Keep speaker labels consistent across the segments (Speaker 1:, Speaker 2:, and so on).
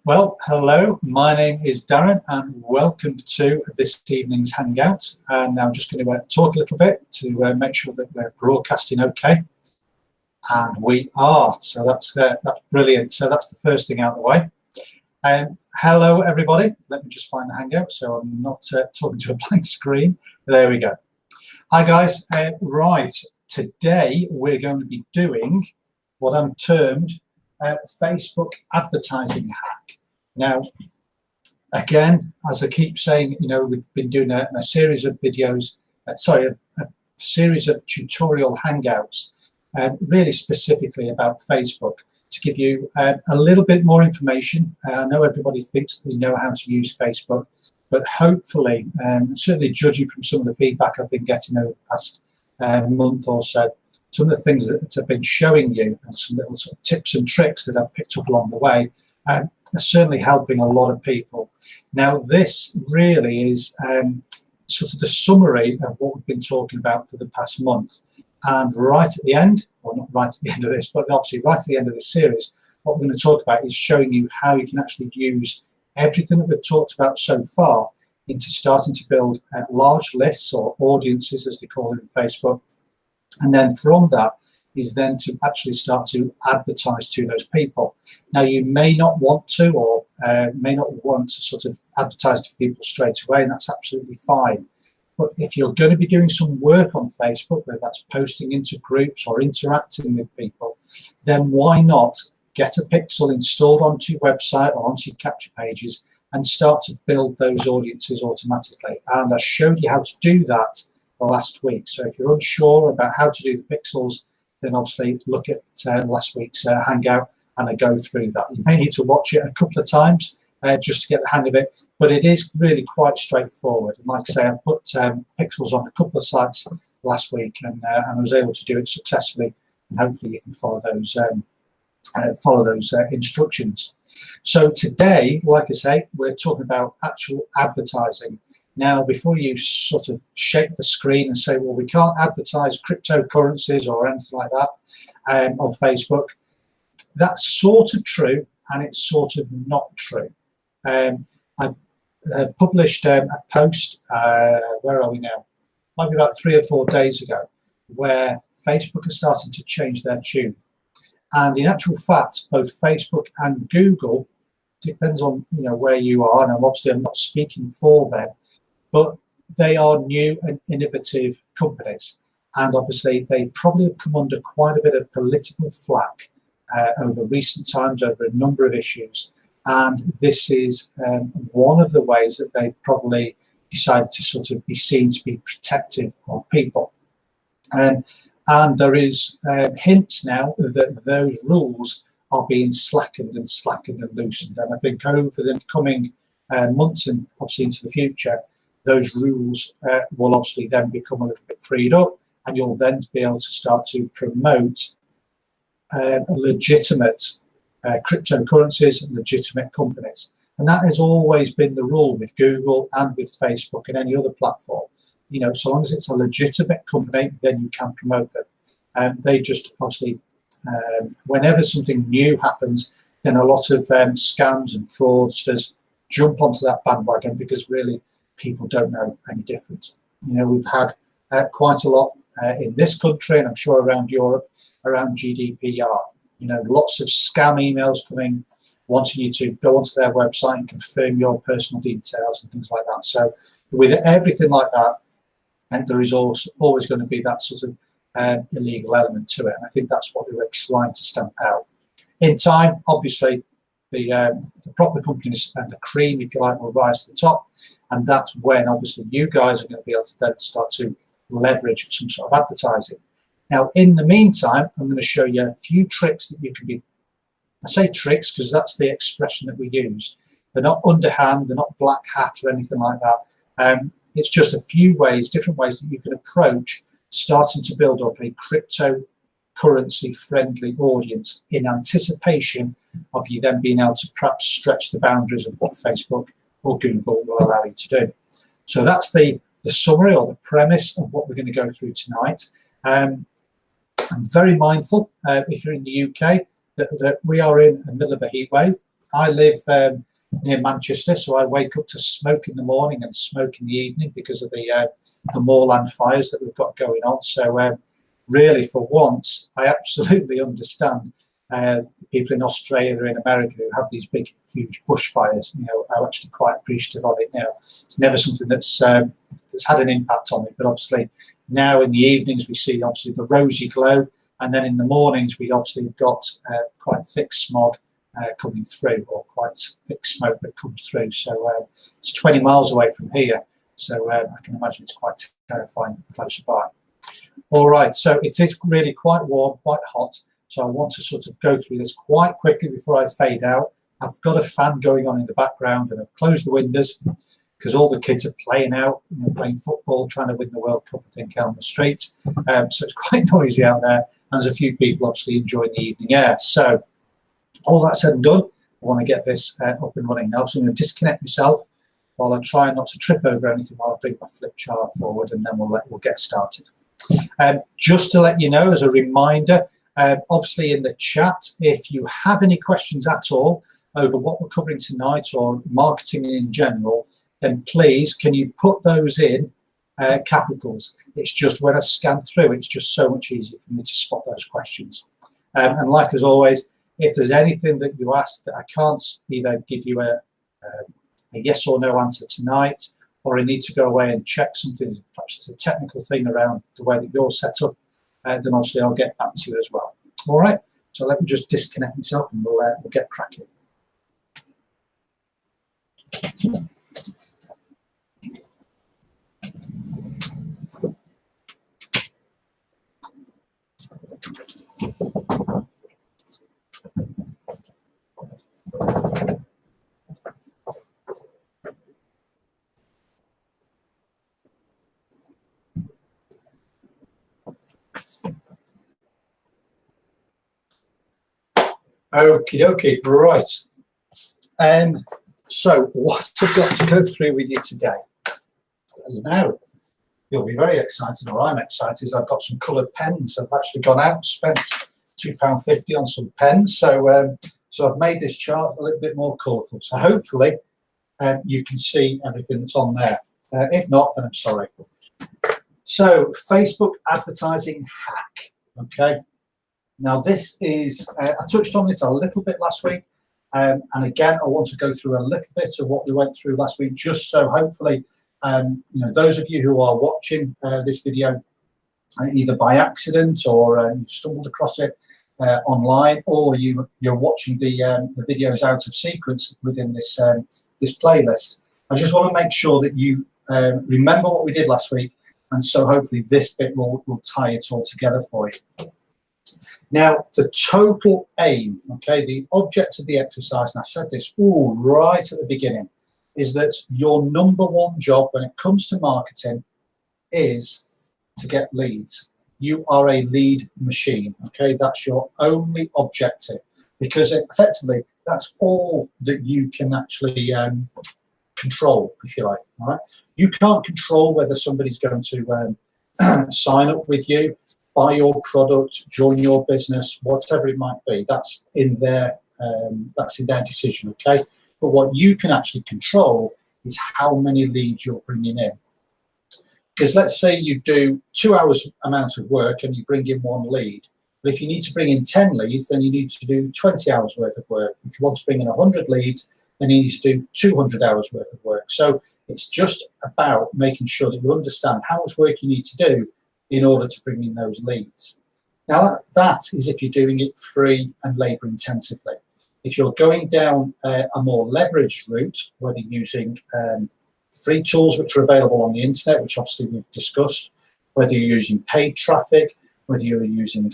Speaker 1: Well, hello, my name is Darren and welcome to this evening's Hangout. And now I'm just going to talk a little bit to make sure that we're broadcasting okay. And we are, so that's brilliant. So that's the first thing out of the way. Hello, everybody. Let me just find the Hangout so I'm not talking to a blank screen. There we go. Hi, guys. Right, today we're going to be doing what I'm termed Facebook advertising hack. Now, again, as I keep saying, you know, we've been doing a series of videos, a series of tutorial hangouts, really specifically about Facebook, to give you a little bit more information. I know everybody thinks they know how to use Facebook, but hopefully, certainly judging from some of the feedback I've been getting over the past month or so, some of the things that I've been showing you and some little sort of tips and tricks that I've picked up along the way are certainly helping a lot of people. Now, this really is sort of the summary of what we've been talking about for the past month. And right at the end, well, not right at the end of this, but obviously right at the end of this series, what we're going to talk about is showing you how you can actually use everything that we've talked about so far into starting to build large lists or audiences, as they call it in Facebook. And then from that is then to actually start to advertise to those people. Now, you may not want to, or may not want to sort of advertise to people straight away, and that's absolutely fine. But if you're going to be doing some work on Facebook, whether that's posting into groups or interacting with people, then why not get a pixel installed onto your website or onto your capture pages and start to build those audiences automatically. And I showed you how to do that last week. So if you're unsure about how to do the pixels, then obviously look at last week's Hangout and I go through that. You may need to watch it a couple of times just to get the hang of it, but it is really quite straightforward. And like I say, I put pixels on a couple of sites last week and I was able to do it successfully, and hopefully you can follow those instructions. So today, like I say, we're talking about actual advertising. Now, before you sort of shake the screen and say, well, we can't advertise cryptocurrencies or anything like that on Facebook, that's sort of true, and it's sort of not true. I published a post, where are we now? Might be about 3 or 4 days ago, where Facebook is starting to change their tune. And in actual fact, both Facebook and Google, depends on where you are, and obviously I'm not speaking for them, but they are new and innovative companies, and obviously they probably have come under quite a bit of political flack over recent times over a number of issues, and this is one of the ways that they probably decided to sort of be seen to be protective of people. And there is hints now that those rules are being slackened and loosened, and I think over the coming months and obviously into the future, those rules will obviously then become a little bit freed up, and you'll then be able to start to promote legitimate cryptocurrencies and legitimate companies. And that has always been the rule with Google and with Facebook and any other platform. So long as it's a legitimate company, then you can promote them. They just obviously, whenever something new happens, then a lot of scams and fraudsters jump onto that bandwagon because really people don't know any difference. We've had quite a lot in this country, and I'm sure around Europe, around GDPR. Lots of scam emails coming, wanting you to go onto their website and confirm your personal details and things like that. So with everything like that, there is also always going to be that sort of illegal element to it. And I think that's what we were trying to stamp out. In time, obviously, the proper companies and the cream, if you like, will rise to the top. And that's when, obviously, you guys are going to be able to then start to leverage some sort of advertising. Now, in the meantime, I'm going to show you a few tricks that you can be. I say tricks because that's the expression that we use. They're not underhand, they're not black hat or anything like that. It's just a few ways, different ways that you can approach starting to build up a cryptocurrency-friendly audience in anticipation of you then being able to perhaps stretch the boundaries of what Facebook or Google will allow you to do. So that's the summary or the premise of what we're going to go through tonight. I'm very mindful, if you're in the UK, that we are in the middle of a heat wave. I live near Manchester, so I wake up to smoke in the morning and smoke in the evening because of the moorland fires that we've got going on. So really, for once, I absolutely understand people in Australia and America who have these big, huge bushfires. You know, I'm actually quite appreciative of it now. It's never something that's had an impact on me, but obviously now in the evenings we see obviously the rosy glow, and then in the mornings we obviously have got quite thick smog coming through, or quite thick smoke that comes through. So it's 20 miles away from here, so I can imagine it's quite terrifying closer by. All right, so it is really quite warm, quite hot. So I want to sort of go through this quite quickly before I fade out. I've got a fan going on in the background, and I've closed the windows because all the kids are playing out, you know, playing football, trying to win the World Cup, I think, out on the street. So it's quite noisy out there. And there's a few people obviously enjoying the evening air. So all that said and done, I want to get this up and running now. So I'm going to disconnect myself while I try not to trip over anything while I bring my flip chart forward, and then we'll get started. Just to let you know, as a reminder, obviously in the chat, if you have any questions at all over what we're covering tonight or marketing in general, then please can you put those in capitals. It's just when I scan through, it's just so much easier for me to spot those questions. And like as always, if there's anything that you ask that I can't either give you a yes or no answer tonight, or I need to go away and check something, perhaps it's a technical thing around the way that you're set up, then obviously I'll get back to you as well. All right, so let me just disconnect myself and we'll get cracking. Okie dokie, right. So what I've got to go through with you today. Now, you'll be very excited, or I'm excited, is I've got some coloured pens. I've actually gone out and spent £2.50 on some pens. So so I've made this chart a little bit more colourful. So hopefully you can see everything that's on there. If not, then I'm sorry. So Facebook advertising hack, okay? Now this is, I touched on it a little bit last week, and again I want to go through a little bit of what we went through last week, just so hopefully you know, those of you who are watching this video either by accident or you stumbled across it online, or you're watching the videos out of sequence within this this playlist. I just want to make sure that you remember what we did last week, and so hopefully this bit will tie it all together for you. Now, the total aim, okay, the object of the exercise, and I said this right at the beginning, is that your #1 job when it comes to marketing is to get leads. You are a lead machine, okay? That's your only objective, because effectively that's all that you can actually control, if you like, all right? You can't control whether somebody's going to sign up with you, buy your product, join your business, whatever it might be. That's in their decision, okay? But what you can actually control is how many leads you're bringing in. Because let's say you do 2 hours amount of work and you bring in 1 lead. But if you need to bring in 10 leads, then you need to do 20 hours worth of work. If you want to bring in 100 leads, then you need to do 200 hours worth of work. So it's just about making sure that you understand how much work you need to do in order to bring in those leads. Now that is if you're doing it free and labour intensively. If you're going down a more leveraged route, whether using free tools which are available on the internet, which obviously we've discussed, whether you're using paid traffic, whether you're using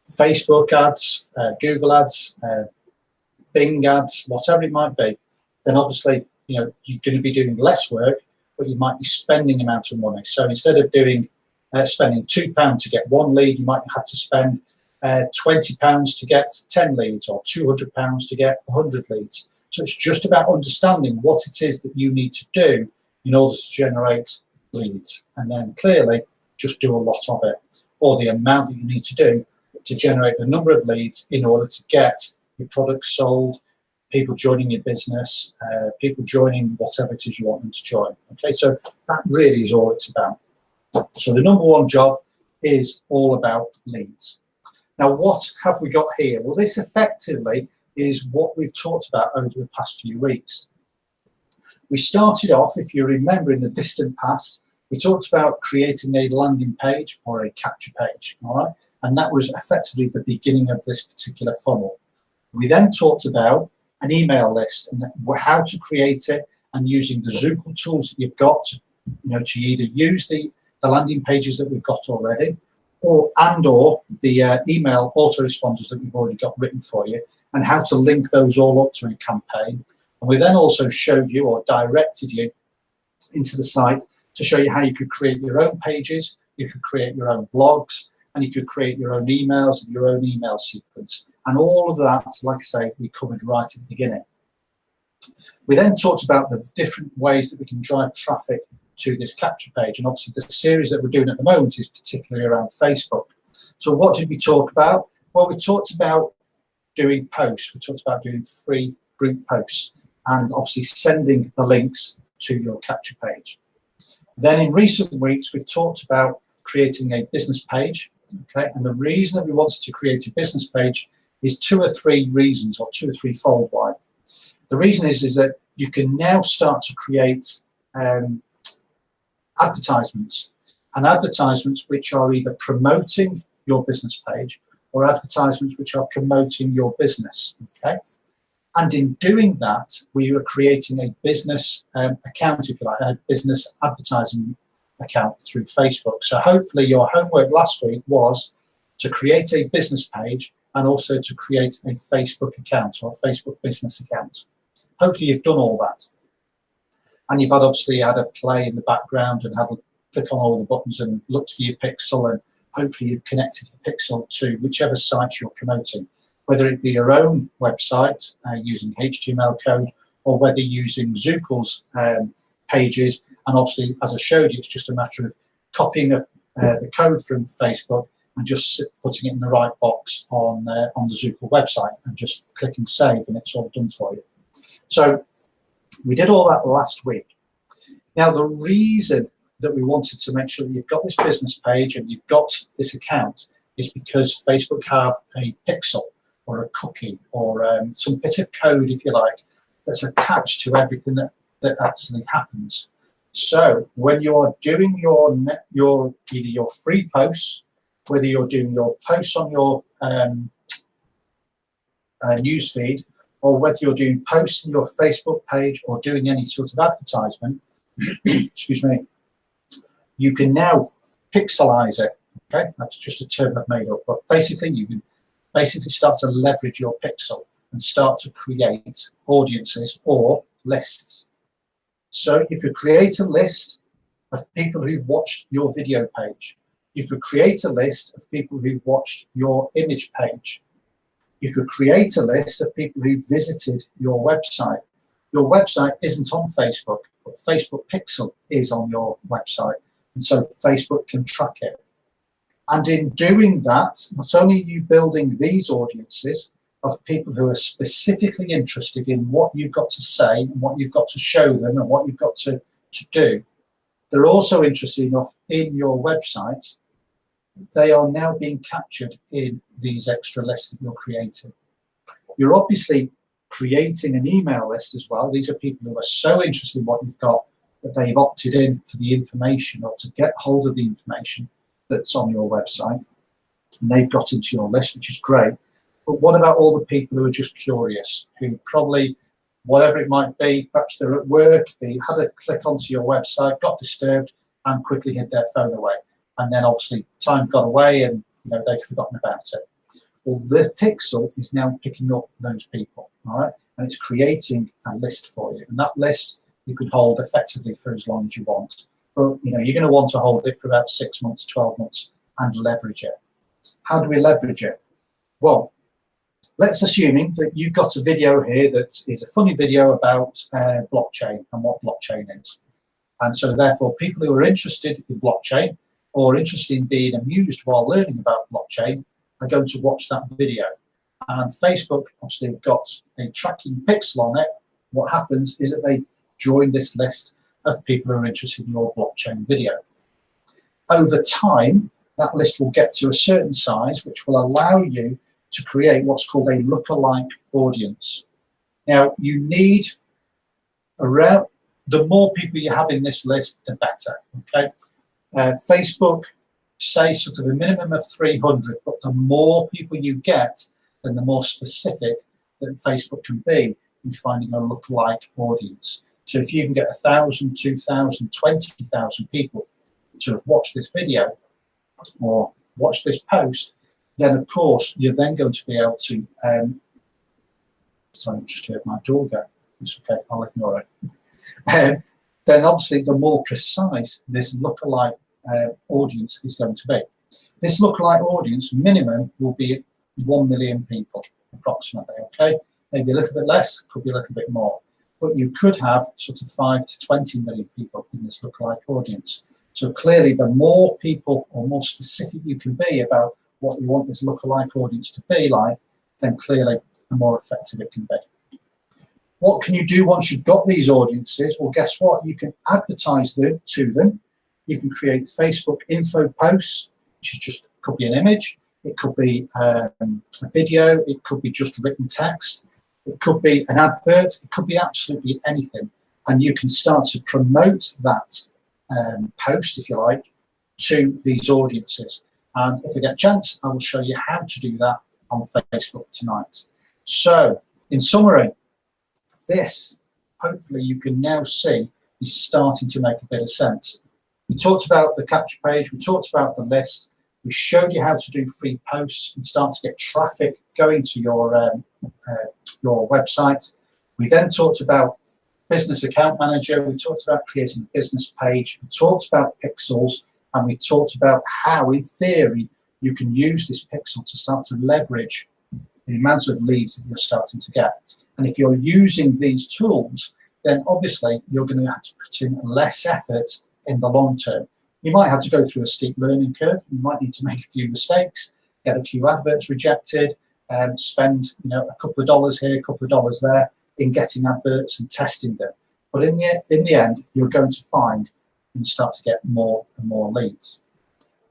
Speaker 1: Facebook ads, Google ads, Bing ads, whatever it might be, then obviously you know you're going to be doing less work, but you might be spending amount of money. So instead of doing spending £2 to get 1 lead, you might have to spend £20 to get 10 leads, or £200 to get 100 leads. So it's just about understanding what it is that you need to do in order to generate leads, and then clearly just do a lot of it, or the amount that you need to do to generate the number of leads in order to get your products sold, people joining your business, people joining whatever it is you want them to join. Okay, so that really is all it's about. So the number one job is all about leads. Now, what have we got here? Well, this effectively is what we've talked about over the past few weeks. We started off, if you remember in the distant past, we talked about creating a landing page or a capture page, all right? And that was effectively the beginning of this particular funnel. We then talked about an email list and how to create it, and using the Zukul tools that you've got, to either use the landing pages that we've got already, or the email autoresponders that we've already got written for you, and how to link those all up to a campaign. And we then also showed you, or directed you into the site to show you how you could create your own pages, you could create your own blogs, and you could create your own emails and your own email sequence. And all of that, like I say, we covered right at the beginning. We then talked about the different ways that we can drive traffic to this capture page. And obviously the series that we're doing at the moment is particularly around Facebook. So what did we talk about? Well, we talked about doing posts. We talked about doing free group posts and obviously sending the links to your capture page. Then in recent weeks, we've talked about creating a business page. Okay, and the reason that we wanted to create a business page is two or three reasons, or two or three-fold why. The reason is that you can now start to create advertisements, and advertisements which are either promoting your business page or advertisements which are promoting your business. Okay, and in doing that, we are creating a business account, if you like, a business advertising account through Facebook. So hopefully your homework last week was to create a business page and also to create a Facebook account or a Facebook business account. Hopefully you've done all that. And you've obviously had a play in the background and had a click on all the buttons and looked for your pixel, and hopefully you've connected your pixel to whichever site you're promoting, whether it be your own website using HTML code, or whether using Zukul's pages. And obviously, as I showed you, it's just a matter of copying the code from Facebook and just putting it in the right box on the Zukul website and just clicking save, and it's all done for you. So we did all that last week. Now, the reason that we wanted to make sure that you've got this business page and you've got this account is because Facebook have a pixel or a cookie or some bit of code, if you like, that's attached to everything that actually happens. So when you're doing either your free posts, whether you're doing your posts on your newsfeed, or whether you're doing posts on your Facebook page or doing any sort of advertisement, excuse me, you can now pixelize it. Okay, that's just a term I've made up, but basically you can basically start to leverage your pixel and start to create audiences or lists. So you could create a list of people who've watched your video page. You could create a list of people who've watched your image page. You could create a list of people who visited your website. Your website isn't on Facebook, but Facebook Pixel is on your website, and so Facebook can track it. And in doing that, not only are you building these audiences of people who are specifically interested in what you've got to say and what you've got to show them and what you've got to do, they're also interested enough in your website. They are now being captured in these extra lists that you're creating. You're obviously creating an email list as well. These are people who are so interested in what you've got that they've opted in for the information or to get hold of the information that's on your website, and they've got into your list, which is great. But what about all the people who are just curious, who probably, whatever it might be, perhaps they're at work, they had a click onto your website, got disturbed, and quickly hid their phone away. And then obviously time got away and they've forgotten about it. Well, the pixel is now picking up those people, all right? And it's creating a list for you. And that list you can hold effectively for as long as you want. But you're going to want to hold it for about 6 months, 12 months and leverage it. How do we leverage it? Well, let's assuming that you've got a video here that is a funny video about blockchain and what blockchain is. And so therefore people who are interested in blockchain or interested in being amused while learning about blockchain are going to watch that video. and Facebook obviously have got a tracking pixel on it. What happens is that they join this list of people who are interested in your blockchain video. Over time, that list will get to a certain size, which will allow you to create what's called a lookalike audience. Now, you need around, the more people you have in this list, the better, okay? Facebook say sort of a minimum of 300, but the more people you get, then the more specific that Facebook can be in finding a lookalike audience. So if you can get 1,000, 2,000, 20,000 people to have watched this video or watched this post, then of course you're then going to be able to, sorry, I just heard my door go. It's okay, I'll ignore it. Then obviously the more precise this lookalike audience is going to be. This lookalike audience minimum will be 1 million people approximately, okay? Maybe a little bit less, could be a little bit more. But you could have sort of 5 to 20 million people in this lookalike audience. So clearly the more people or more specific you can be about what you want this lookalike audience to be like, then clearly the more effective it can be. What can you do once you've got these audiences? Well, guess what? You can advertise them to them. You can create Facebook info posts, which is just, could be an image, it could be a video, it could be just written text, it could be an advert, it could be absolutely anything. And you can start to promote that post, if you like, to these audiences. And if I get a chance, I will show you how to do that on Facebook tonight. So, in summary, this, hopefully you can now see, is starting to make a bit of sense. We talked about the capture page, we talked about the list, we showed you how to do free posts and start to get traffic going to your website. We then talked about business account manager, we talked about creating a business page, we talked about pixels, and we talked about how, in theory, you can use this pixel to start to leverage the amount of leads that you're starting to get. And if you're using these tools, then obviously you're going to have to put in less effort in the long term. You might have to go through a steep learning curve. You might need to make a few mistakes, get a few adverts rejected, spend a couple of dollars here, a couple of dollars there in getting adverts and testing them. But in the end, you're going to find and start to get more and more leads.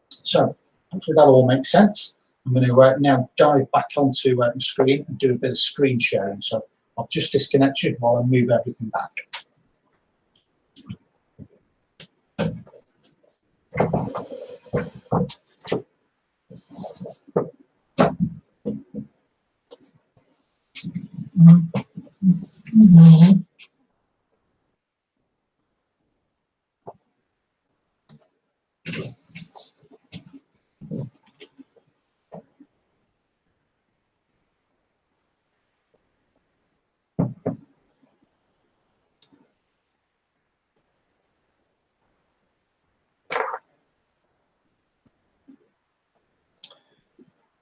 Speaker 1: So hopefully that all makes sense. I'm going to now dive back onto the screen and do a bit of screen sharing. So I'll just disconnect you while I move everything back.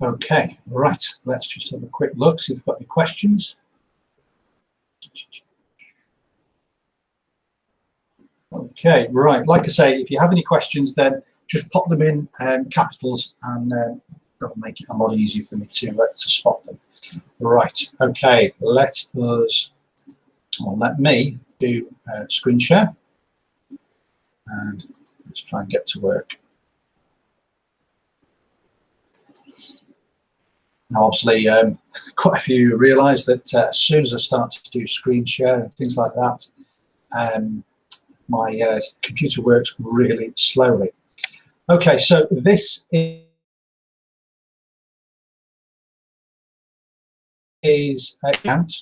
Speaker 1: Okay, right, let's just have a quick look, see if we've got any questions. Okay, right, like I say, if you have any questions, then just pop them in capitals, and that'll make it a lot easier for me to spot them. Right, okay, let me do screen share, and let's try and get to work. Now, obviously, quite a few realise that as soon as I start to do screen share and things like that, my computer works really slowly. Okay, so this is an account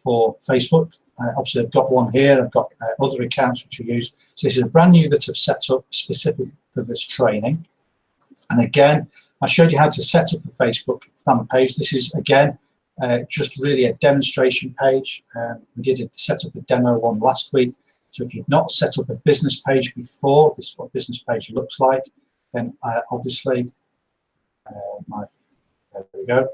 Speaker 1: for Facebook. Obviously, I've got one here. I've got other accounts which I use. So this is a brand new that I've set up specifically for this training. And again, I showed you how to set up a Facebook fan page. This is, again, just really a demonstration page. We did set up a demo one last week. So if you've not set up a business page before, this is what business page looks like, then obviously, there we go.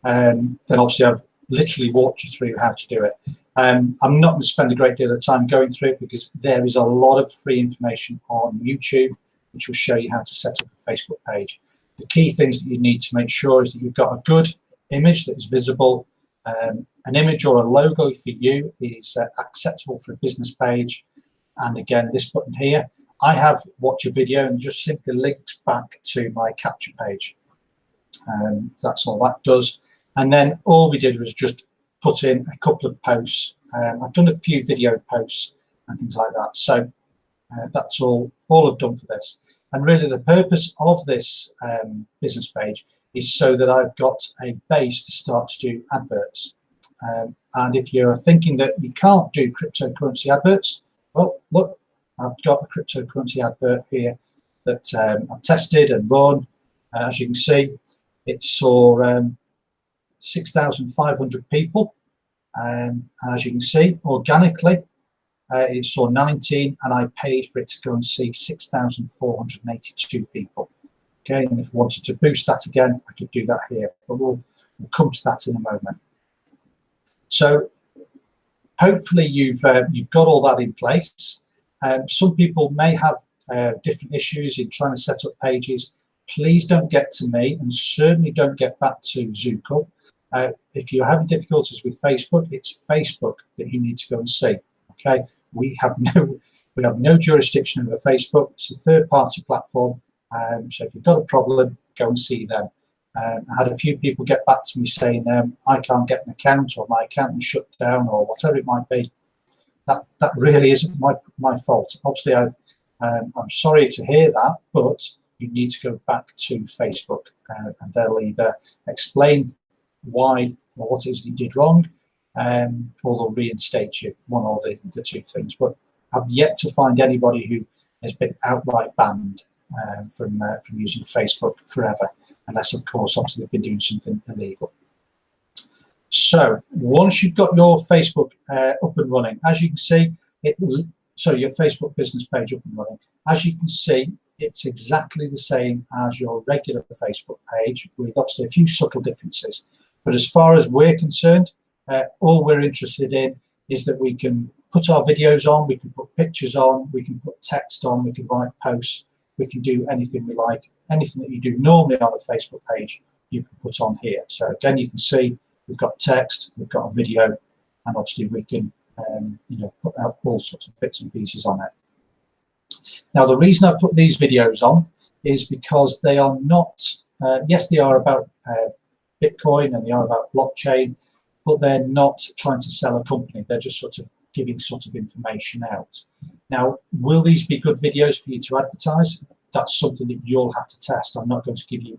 Speaker 1: Then obviously I've literally walked you through how to do it. I'm not going to spend a great deal of time going through it because there is a lot of free information on YouTube which will show you how to set up a Facebook page. The key things that you need to make sure is that you've got a good image that is visible. An image or a logo for you is acceptable for a business page. And again, this button here, I have watch a video and just simply links back to my capture page. That's all that does. And then all we did was just put in a couple of posts. I've done a few video posts and things like that. So that's all I've done for this. And really the purpose of this business page is so that I've got a base to start to do adverts. And if you're thinking that you can't do cryptocurrency adverts, well, look, I've got a cryptocurrency advert here that I've tested and run. As you can see, it saw 6,500 people. And as you can see, organically, it saw 19, and I paid for it to go and see 6,482 people. Okay, and if I wanted to boost that again, I could do that here, but we'll come to that in a moment. So hopefully you've got all that in place. Some people may have different issues in trying to set up pages. Please don't get to me, and certainly don't get back to Zukul. If you're having difficulties with Facebook, it's Facebook that you need to go and see. Okay, we have no jurisdiction over Facebook. It's a third-party platform. So if you've got a problem, go and see them. I had a few people get back to me saying I can't get an account, or my account is shut down, or whatever it might be. That really isn't my fault. Obviously, I'm sorry to hear that, but you need to go back to Facebook, and they'll either explain why or what it is that you did wrong, or they'll reinstate you, one or the two things. But I've yet to find anybody who has been outright banned from using Facebook forever, unless, of course, obviously they've been doing something illegal. So once you've got your Facebook up and running, as you can see, your Facebook business page up and running, as you can see, it's exactly the same as your regular Facebook page, with obviously a few subtle differences. But as far as we're concerned, all we're interested in is that we can put our videos on, we can put pictures on, we can put text on, we can write posts, we can do anything we like. Anything that you do normally on a Facebook page, you can put on here. So again, you can see we've got text, we've got a video, and obviously we can put out all sorts of bits and pieces on it. Now, the reason I put these videos on is because they are not, yes, they are about Bitcoin and they are about blockchain, but they're not trying to sell a company. They're just sort of giving sort of information out. Now, will these be good videos for you to advertise? That's something that you'll have to test. I'm not going to give you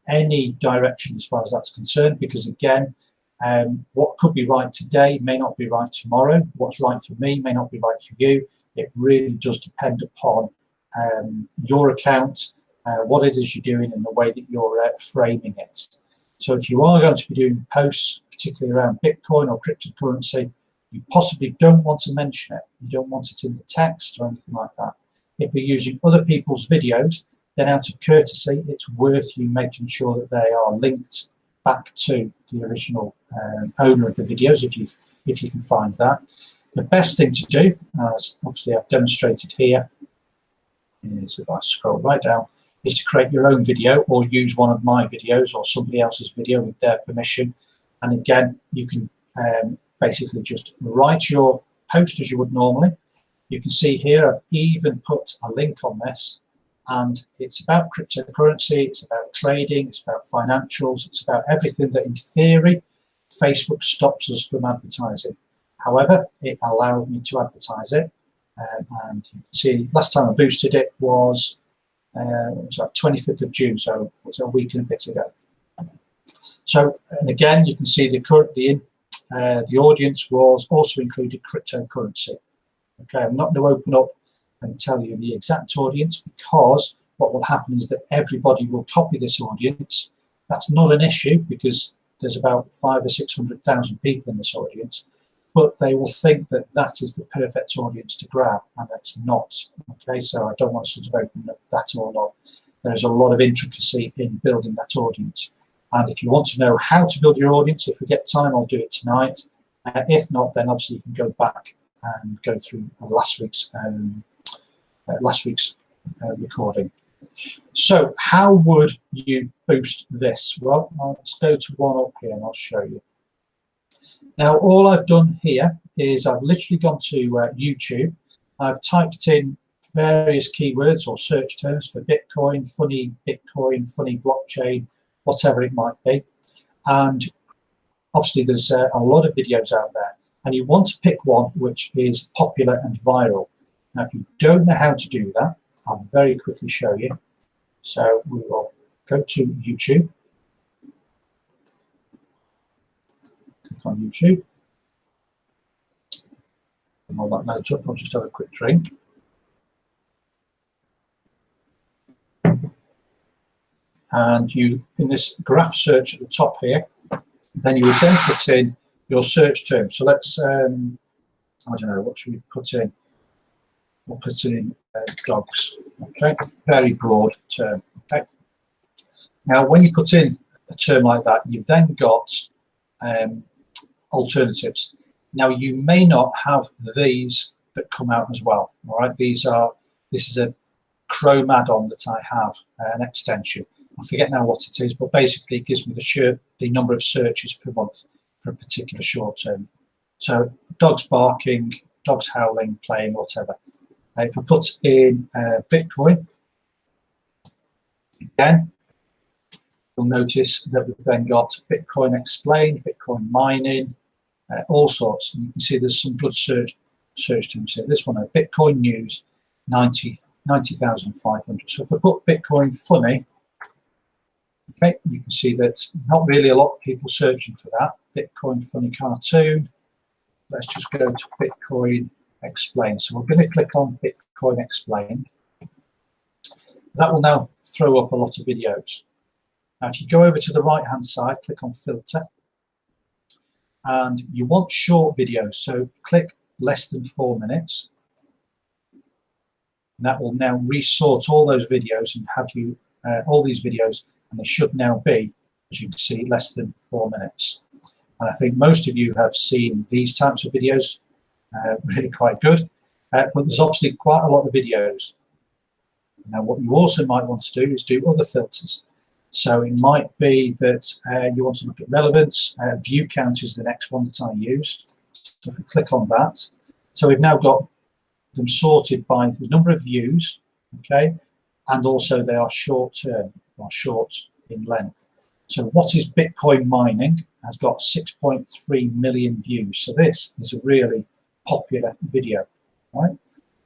Speaker 1: any direction as far as that's concerned, because again, what could be right today may not be right tomorrow. What's right for me may not be right for you. It really does depend upon your account, what it is you're doing, and the way that you're framing it. So if you are going to be doing posts, particularly around Bitcoin or cryptocurrency, you possibly don't want to mention it. You don't want it in the text or anything like that. If you're using other people's videos, then out of courtesy, it's worth you making sure that they are linked back to the original owner of the videos, if you can find that. The best thing to do, as obviously I've demonstrated here, is if I scroll right down, is to create your own video or use one of my videos or somebody else's video with their permission. And again, you can basically just write your post as you would normally. You can see here I've even put a link on this, and it's about cryptocurrency, it's about trading, it's about financials, it's about everything that in theory Facebook stops us from advertising. However, it allowed me to advertise it, and you can see last time I boosted it was 25th of June, so it was a week and a bit ago. So, and again, you can see the audience was also included cryptocurrency. Okay, I'm not going to open up and tell you the exact audience, because what will happen is that everybody will copy this audience. That's not an issue, because there's about 500,000 or 600,000 people in this audience, but they will think that that is the perfect audience to grab, and that's not. Okay, so I don't want to sort of open up that all up. There's a lot of intricacy in building that audience. And if you want to know how to build your audience, if we get time, I'll do it tonight. If not, then obviously you can go back and go through last week's recording. So how would you boost this? Well, let's go to one up here and I'll show you. Now, all I've done here is I've literally gone to YouTube. I've typed in various keywords or search terms for Bitcoin, funny blockchain, whatever it might be. And obviously there's a lot of videos out there. And you want to pick one which is popular and viral. Now, if you don't know how to do that, I'll very quickly show you. So we will go to YouTube. Click on YouTube. And while that loads up, I'll just have a quick drink. And you, in this graph search at the top here, then you would then put in your search term. So let's, I don't know, what should we put in? We'll put in dogs, okay? Very broad term, okay? Now, when you put in a term like that, you've then got alternatives. Now, you may not have these that come out as well, all right? This is a Chrome add-on that I have, an extension. I forget now what it is, but basically it gives me the number of searches per month for a particular short term. So dogs barking, dogs howling, playing, whatever. If I put in Bitcoin, again, you'll notice that we've then got Bitcoin explained, Bitcoin mining, all sorts. And you can see there's some good search terms here. This one, Bitcoin news, 90,500. So if I put Bitcoin funny, okay, you can see that not really a lot of people searching for that. Bitcoin funny cartoon. Let's just go to Bitcoin explain. So we're going to click on Bitcoin explained. That will now throw up a lot of videos. Now, if you go over to the right-hand side, click on filter, and you want short videos. So click less than 4 minutes. And that will now resort all those videos and have you all these videos. And they should now be, as you can see, less than 4 minutes. And I think most of you have seen these types of videos, really quite good. But there's obviously quite a lot of videos. Now, what you also might want to do is do other filters. So it might be that you want to look at relevance. View count is the next one that I use. So if we click on that. So we've now got them sorted by the number of views, okay, and also they are short term, or short in length. So what is Bitcoin mining has got 6.3 million views. So this is a really popular video, right?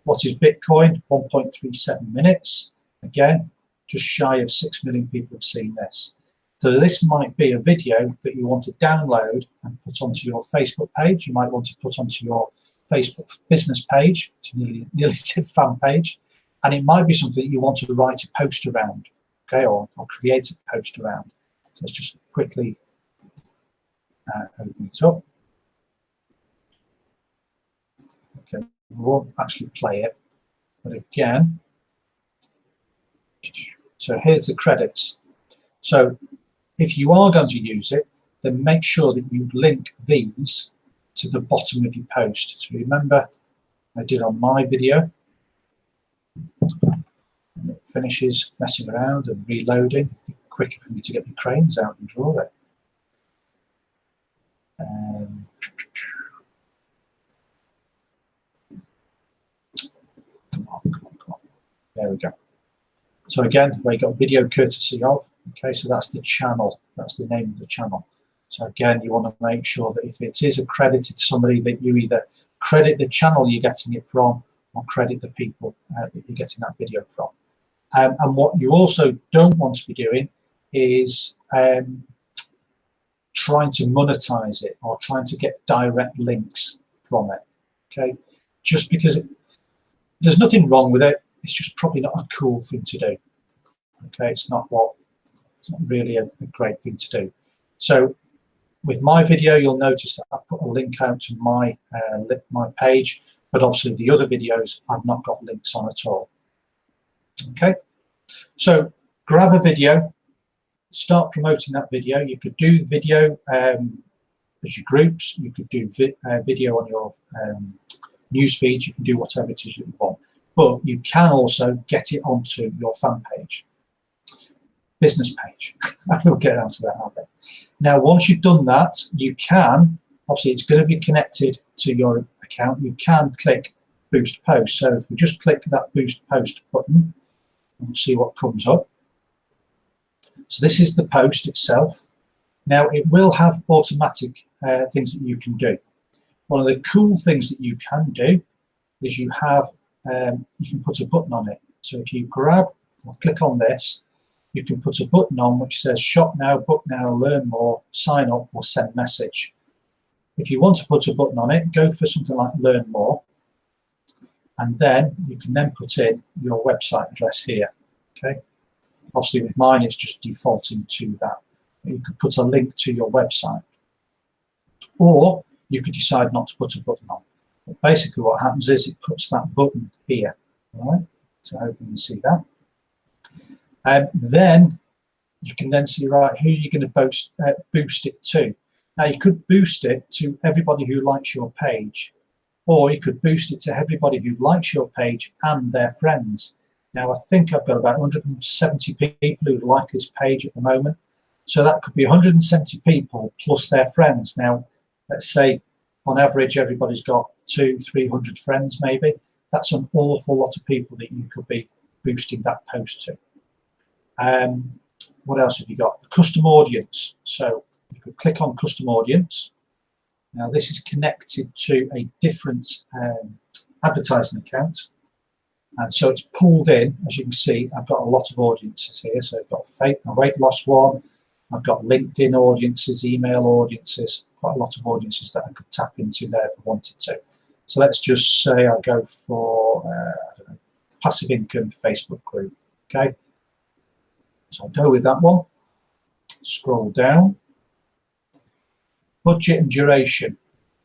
Speaker 1: What is Bitcoin? 1.37 minutes. Again, just shy of 6 million people have seen this. So this might be a video that you want to download and put onto your Facebook page. You might want to put onto your Facebook business page, nearly fan page, and it might be something you want to write a post around, okay, or create a post around. Let's just quickly open it up. Okay, we won't actually play it, but again, so here's the credits. So if you are going to use it, then make sure that you link these to the bottom of your post. So remember, I did on my video, and it finishes messing around and reloading. Quicker for me to get the cranes out and draw it. Come on. There we go. So again, we got video courtesy of. Okay, so that's the channel. That's the name of the channel. So again, you want to make sure that if it is accredited to somebody, that you either credit the channel you're getting it from or credit the people that you're getting that video from. And what you also don't want to be doing is trying to monetize it or trying to get direct links from it. Okay, just because there's nothing wrong with it, it's just probably not a cool thing to do. Okay, it's not really a great thing to do. So with my video, you'll notice that I put a link out to my page, but obviously the other videos I've not got links on at all. Okay, so grab a video, start promoting that video. You could do video as your groups. You could do video on your news feeds. You can do whatever it is that you want. but you can also get it onto your fan page, business page. I will get onto that a bit. Now, once you've done that, you can, obviously it's going to be connected to your account, you can click boost post. So if we just click that boost post button, and we'll see what comes up. So this is the post itself. Now it will have automatic things that you can do. One of the cool things that you can do is you can put a button on it. So if you grab or click on this, you can put a button on which says shop now, book now, learn more, sign up, or send message. If you want to put a button on it, go for something like learn more, and then you can then put in your website address here. Okay. Obviously with mine it's just defaulting to that. You could put a link to your website, or you could decide not to put a button on. But basically what happens is it puts that button here. All right, so I hope you can see that. And then you can then see, right, who you're going to boost it to. Now you could boost it to everybody who likes your page, or you could boost it to everybody who likes your page and their friends. Now I think I've got about 170 people who like this page at the moment. So that could be 170 people plus their friends. Now, let's say on average everybody's got 200-300 friends maybe. That's an awful lot of people that you could be boosting that post to. What else have you got? The custom audience. So you could click on custom audience. Now this is connected to a different advertising account. And so it's pulled in, as you can see, I've got a lot of audiences here. So I've got a weight loss one, I've got LinkedIn audiences, email audiences, quite a lot of audiences that I could tap into there if I wanted to. So let's just say I go for, I don't know, passive income Facebook group, okay? So I'll go with that one, scroll down. Budget and duration.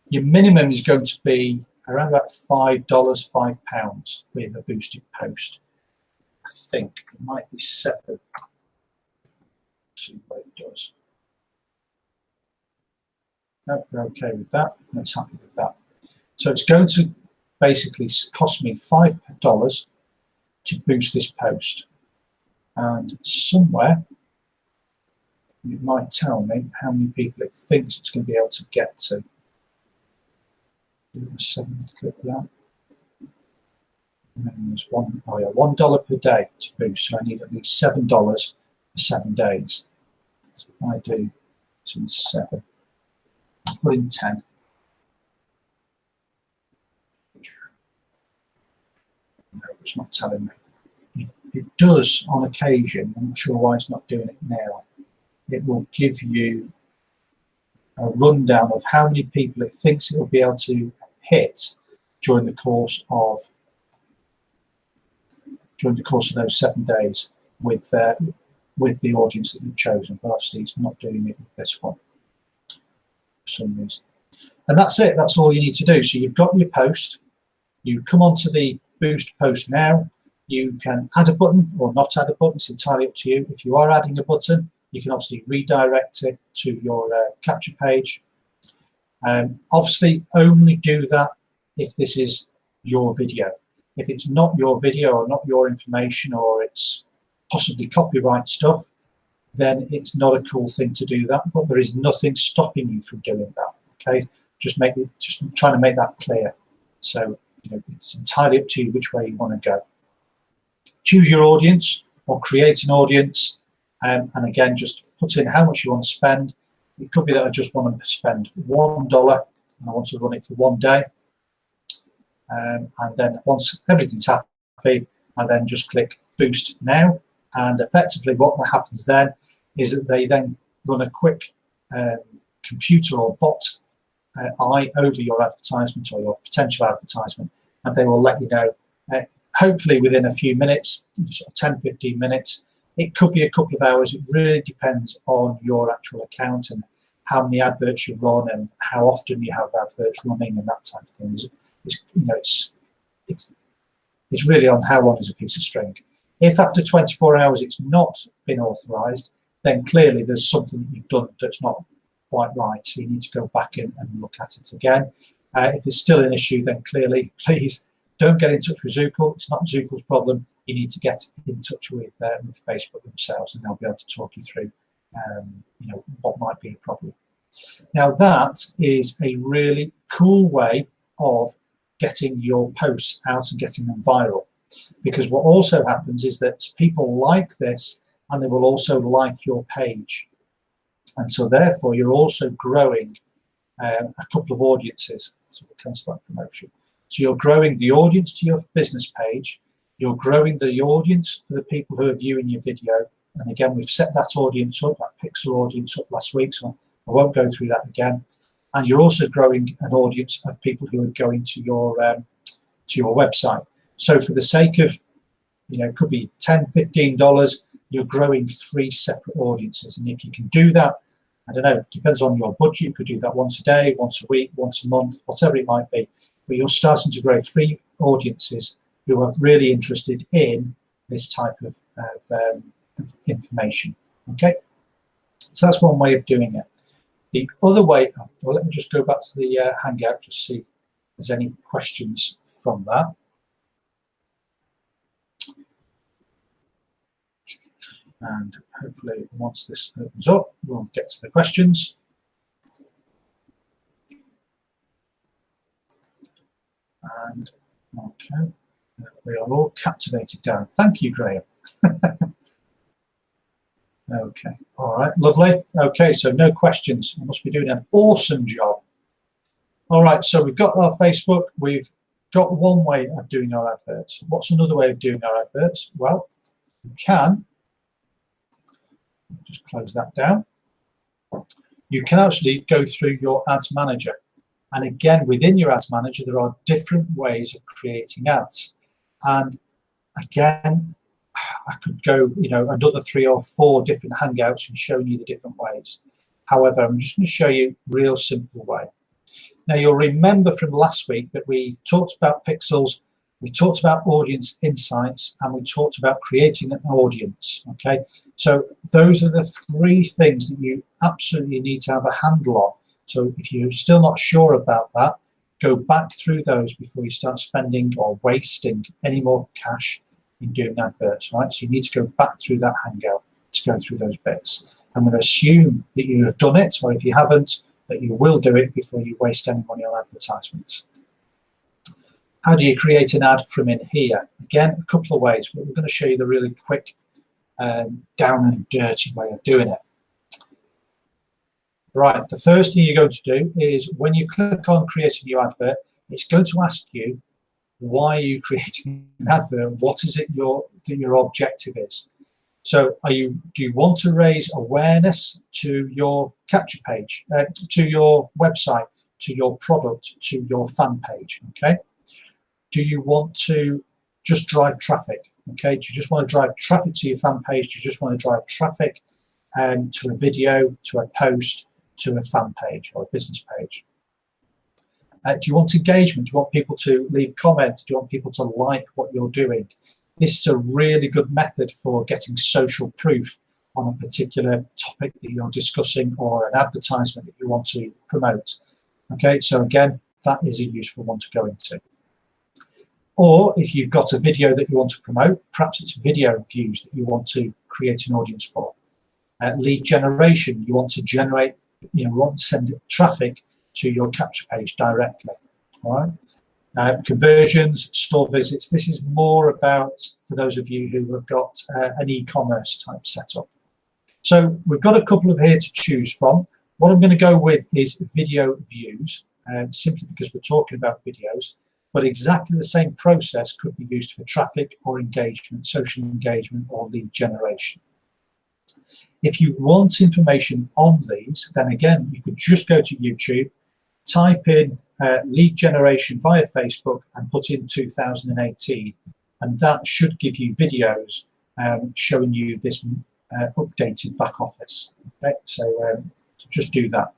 Speaker 1: Your minimum is going to be around about $5, £5 with a boosted post. I think it might be $7. Let's see what it does. No, we're okay with that. Let's happy with that. So it's going to basically cost me $5 to boost this post. And somewhere it might tell me how many people it thinks it's going to be able to get to. 7, click that. And then there's $1 per day to boost, so I need at least $7 for 7 days. So if I do 2 and 7, I'll put in 10. No, it's not telling me. It does on occasion. I'm not sure why it's not doing it now. It will give you a rundown of how many people it thinks it will be able to hit during the course of those 7 days with the audience that you've chosen. But obviously it's not doing it with this one for some reason. And that's it. That's all you need to do. So you've got your post. You come onto the boost post now. You can add a button or not add a button. It's entirely up to you. If you are adding a button, you can obviously redirect it to your capture page. Obviously, only do that if this is your video. If it's not your video or not your information, or it's possibly copyright stuff, then it's not a cool thing to do that. But there is nothing stopping you from doing that. Okay, just trying to make that clear. So it's entirely up to you which way you want to go. Choose your audience or create an audience, and again, just put in how much you want to spend. It could be that I just want to spend $1 and I want to run it for 1 day. And then once everything's happy, I then just click boost now. And effectively what happens then is that they then run a quick computer or bot eye over your advertisement or your potential advertisement, and they will let you know, hopefully within a few minutes, sort of 10-15 minutes. It could be a couple of hours. It really depends on your actual account and how many adverts you run and how often you have adverts running and that type of thing. It's really on how long is a piece of string. If after 24 hours it's not been authorized, then clearly there's something that you've done that's not quite right. So you need to go back in and look at it again. If it's still an issue, then clearly please Don't get in touch with Zukul. It's not Zukul's problem. You need to get in touch with Facebook themselves, and they'll be able to talk you through, what might be a problem. Now, that is a really cool way of getting your posts out and getting them viral, because what also happens is that people like this, and they will also like your page, and so therefore you're also growing a couple of audiences. So we'll cancel that promotion. So you're growing the audience to your business page, you're growing the audience for the people who are viewing your video, and again, we've set that audience up, that pixel audience up last week, so I won't go through that again. And you're also growing an audience of people who are going to your website. So for the sake of, it could be $10, $15, you're growing 3 separate audiences. And if you can do that, I don't know, it depends on your budget. You could do that once a day, once a week, once a month, whatever it might be. But you're starting to grow 3 audiences who are really interested in this type of information. Okay, so that's one way of doing it. The other way, well, let me just go back to the Hangout to see if there's any questions from that. And hopefully once this opens up, we'll get to the questions. And okay, we are all captivated down. Thank you, Graham. Okay, all right, lovely. Okay, so no questions. I must be doing an awesome job. All right, so we've got our Facebook. We've got one way of doing our adverts. What's another way of doing our adverts? Well, you can just close that down. You can actually go through your ads manager. And again, within your ads manager, there are different ways of creating ads. And again, I could go, another 3 or 4 different Hangouts and showing you the different ways. However, I'm just going to show you a real simple way. Now, you'll remember from last week that we talked about pixels, we talked about audience insights, and we talked about creating an audience. Okay, so those are the 3 things that you absolutely need to have a handle on. So if you're still not sure about that, go back through those before you start spending or wasting any more cash in doing adverts, right? So you need to go back through that Hangout to go through those bits. I'm going to assume that you have done it, or if you haven't, that you will do it before you waste any money on advertisements. How do you create an ad from in here? Again, a couple of ways, but we're going to show you the really quick, down and dirty way of doing it. Right, the first thing you're going to do is when you click on create a new advert, it's going to ask you, why are you creating an advert? What is it your objective is? So do you want to raise awareness to your capture page, to your website, to your product, to your fan page? Okay. Do you want to just drive traffic? Okay. Do you just want to drive traffic to your fan page? Do you just want to drive traffic to a video, to a post, to a fan page or a business page? Do you want engagement? Do you want people to leave comments? Do you want people to like what you're doing? This is a really good method for getting social proof on a particular topic that you're discussing or an advertisement that you want to promote. Okay, so again, that is a useful one to go into. Or if you've got a video that you want to promote, perhaps it's video views that you want to create an audience for. Lead generation, you want to generate, want to send traffic to your capture page directly. All right. Conversions, store visits. This is more about for those of you who have got an e-commerce type setup. So we've got a couple of here to choose from. What I'm going to go with is video views, simply because we're talking about videos. But exactly the same process could be used for traffic or engagement, social engagement, or lead generation. If you want information on these, then again, you could just go to YouTube, type in lead generation via Facebook and put in 2018, and that should give you videos showing you this updated back office. Okay, so just do that.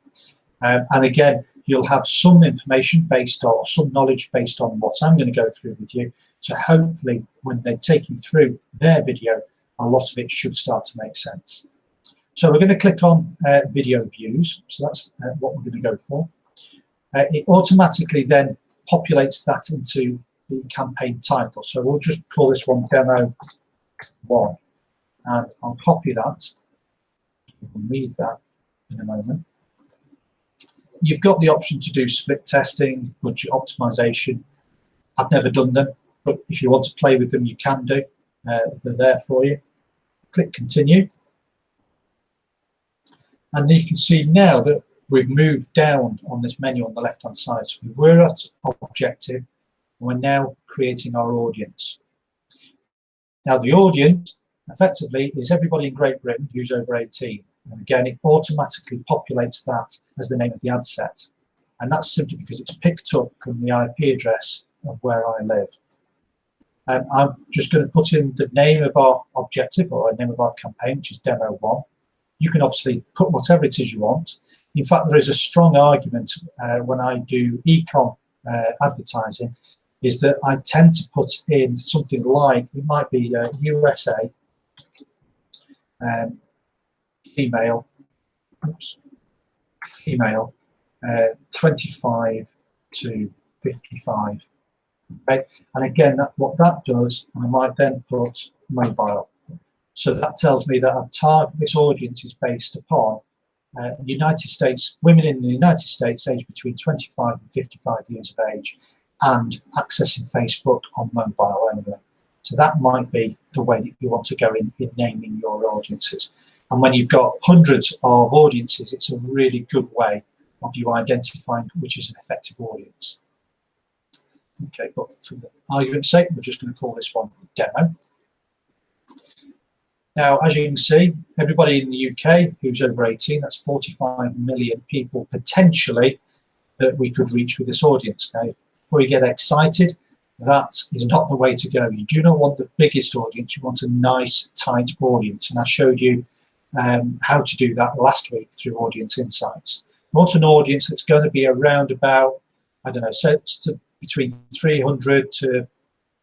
Speaker 1: And again, you'll have some information based on, or some knowledge based on what I'm going to go through with you. So hopefully when they take you through their video, a lot of it should start to make sense. So we're going to click on video views. So that's what we're going to go for. It automatically then populates that into the campaign title. So we'll just call this one Demo 1, and I'll copy that. We'll need that in a moment. You've got the option to do split testing, budget optimization. I've never done them, but if you want to play with them, you can do. They're there for you. Click continue. And you can see now that we've moved down on this menu on the left-hand side. So we were at objective, and we're now creating our audience. Now the audience, effectively, is everybody in Great Britain who's over 18. And again, it automatically populates that as the name of the ad set. And that's simply because it's picked up from the IP address of where I live. And I'm just going to put in the name of our objective, or the name of our campaign, which is Demo 1. You can obviously put whatever it is you want. In fact, there is a strong argument when I do e-com advertising, is that I tend to put in something like, it might be USA, female, 25 to 55. Okay, and again, what that does, I might then put mobile. So that tells me that this audience is based upon United States, women in the United States aged between 25 and 55 years of age, and accessing Facebook on mobile only. So that might be the way that you want to go in naming your audiences. And when you've got hundreds of audiences, it's a really good way of you identifying which is an effective audience. Okay, but for the argument's sake, we're just going to call this one Demo. Now, as you can see, everybody in the UK who's over 18, that's 45 million people potentially that we could reach with this audience. Now, before you get excited, that is not the way to go. You do not want the biggest audience, you want a nice, tight audience. And I showed you how to do that last week through Audience Insights. You want an audience that's going to be around about, I don't know, so between 300 to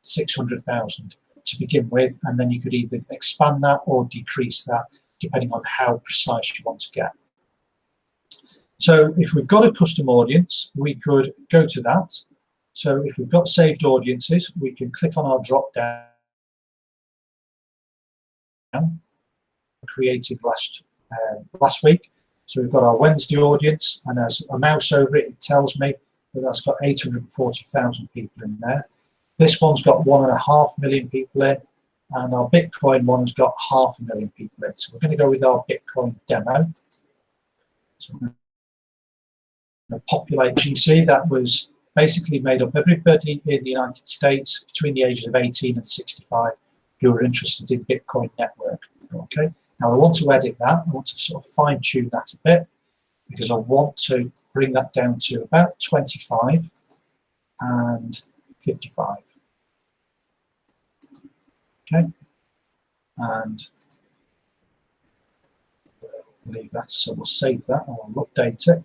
Speaker 1: 600,000 to begin with, and then you could either expand that or decrease that depending on how precise you want to get. So if we've got a custom audience, we could go to that. So if we've got saved audiences, we can click on our drop down created last week. So we've got our Wednesday audience, and as a mouse over it, it tells me that that's got 840,000 people in there. This one's got 1.5 million people in, and our Bitcoin one's got 500,000 people in. So we're going to go with our Bitcoin demo. So I'm going to populate. You can see that was basically made up everybody in the United States between the ages of 18 and 65 who are interested in Bitcoin network. Okay. Now I want to edit that. I want to sort of fine tune that a bit because I want to bring that down to about 25 and 55. Okay, and leave that, so we'll save that and we'll update it.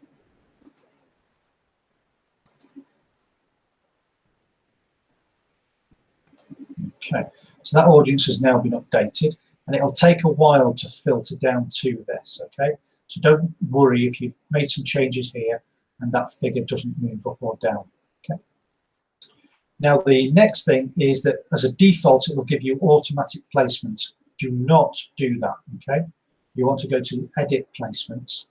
Speaker 1: Okay, so that audience has now been updated, and it'll take a while to filter down to this. Okay, so don't worry if you've made some changes here and that figure doesn't move up or down. Okay. Now the next thing is that as a default it will give you automatic placements. Do not do that, okay? You want to go to edit placements,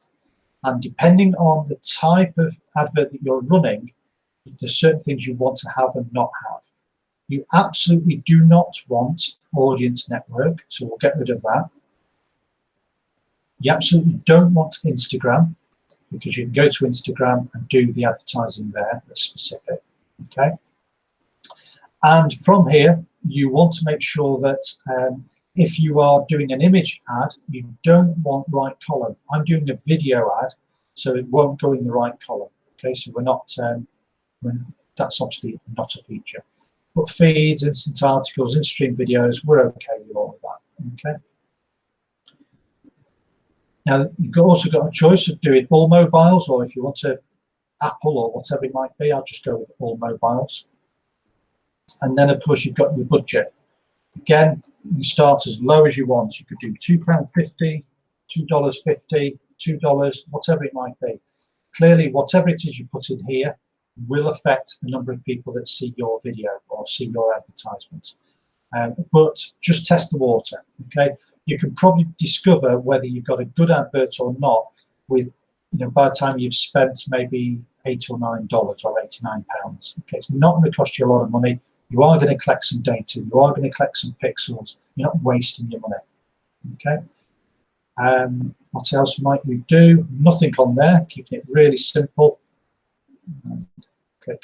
Speaker 1: and depending on the type of advert that you're running, there's certain things you want to have and not have. You absolutely do not want audience network, so we'll get rid of that. You absolutely don't want Instagram, because you can go to Instagram and do the advertising there that's specific, okay? And from here, you want to make sure that if you are doing an image ad, you don't want right column. I'm doing a video ad, so it won't go in the right column. Okay, so we're not, that's obviously not a feature. But feeds, instant articles, in-stream videos, we're okay with all of that. Okay. Now, you've also got a choice of doing all mobiles, or if you want to Apple or whatever it might be, I'll just go with all mobiles. And then, of course, you've got your budget. Again, you start as low as you want. You could do £2.50, $2.50, $2, whatever it might be. Clearly, whatever it is you put in here will affect the number of people that see your video or see your advertisement. But just test the water, okay? You can probably discover whether you've got a good advert or not with, by the time you've spent maybe $8 or $9 or £89. Okay, it's not going to cost you a lot of money. You are going to collect some data. You are going to collect some pixels. You're not wasting your money. Okay. What else might you do? Nothing on there. Keeping it really simple. Click.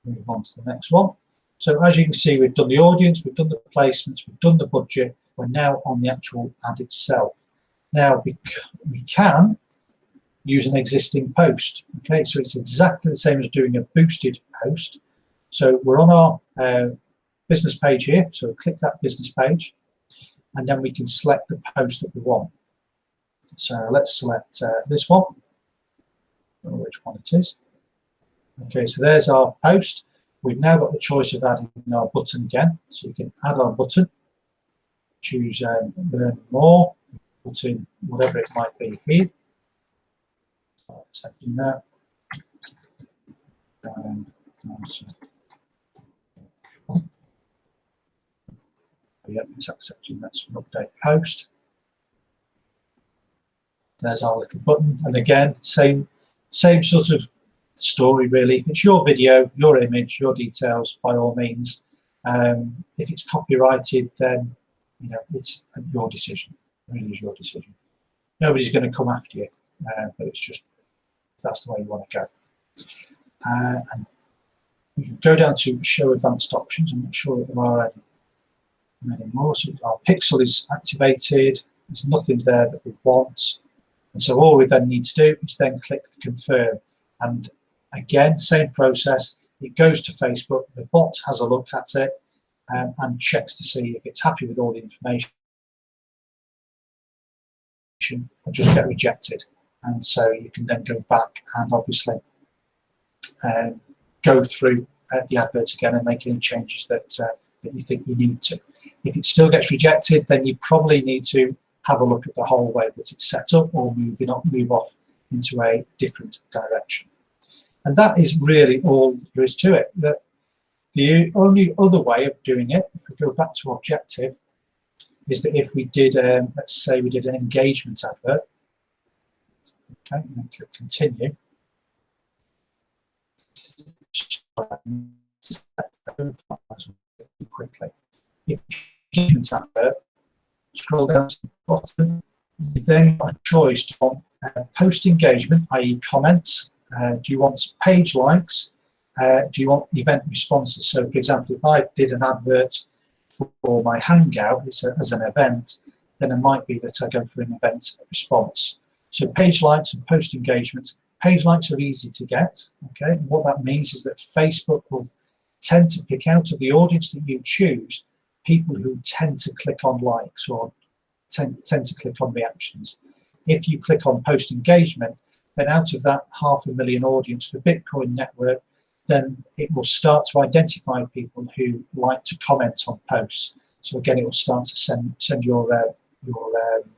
Speaker 1: Move on to the next one. So as you can see, we've done the audience, we've done the placements, we've done the budget. We're now on the actual ad itself. Now we can use an existing post. Okay, so it's exactly the same as doing a boosted post. So we're on our business page here. So click that business page, and then we can select the post that we want. So let's select this one. I don't know which one it is. Okay, so there's our post. We've now got the choice of adding our button again. So you can add our button, choose learn more, put in whatever it might be here. So accepting that. Yep, it's accepting that. So update post. There's our little button, and again, same sort of story really. If it's your video, your image, your details, by all means. If it's copyrighted, then it's your decision. It really is your decision. Nobody's going to come after you, but it's just if that's the way you want to go. And you can go down to show advanced options. I'm not sure that there are any more. So our pixel is activated. There's nothing there that we want. And so all we then need to do is then click the confirm. And again, same process. It goes to Facebook. The bot has a look at it and checks to see if it's happy with all the information and just get rejected. And so you can then go back and obviously go through the adverts again and make any changes that you think you need to. If it still gets rejected, then you probably need to have a look at the whole way that it's set up, or move off into a different direction. And that is really all there is to it. The only other way of doing it, if we go back to objective, is that if we did, let's say we did an engagement advert, okay, and then click continue. Quickly. If engagement advert, scroll down to the bottom, you've then got a choice to post engagement, i.e. comments. Do you want page likes? Do you want event responses? So for example, if I did an advert for my Hangout as an event, then it might be that I go for an event response. So page likes and post engagement. Page likes are easy to get. Okay, and what that means is that Facebook will tend to pick out of the audience that you choose people who tend to click on likes or tend to click on reactions. If you click on post engagement, then out of that 500,000 audience for Bitcoin network, then it will start to identify people who like to comment on posts. So again, it will start to send your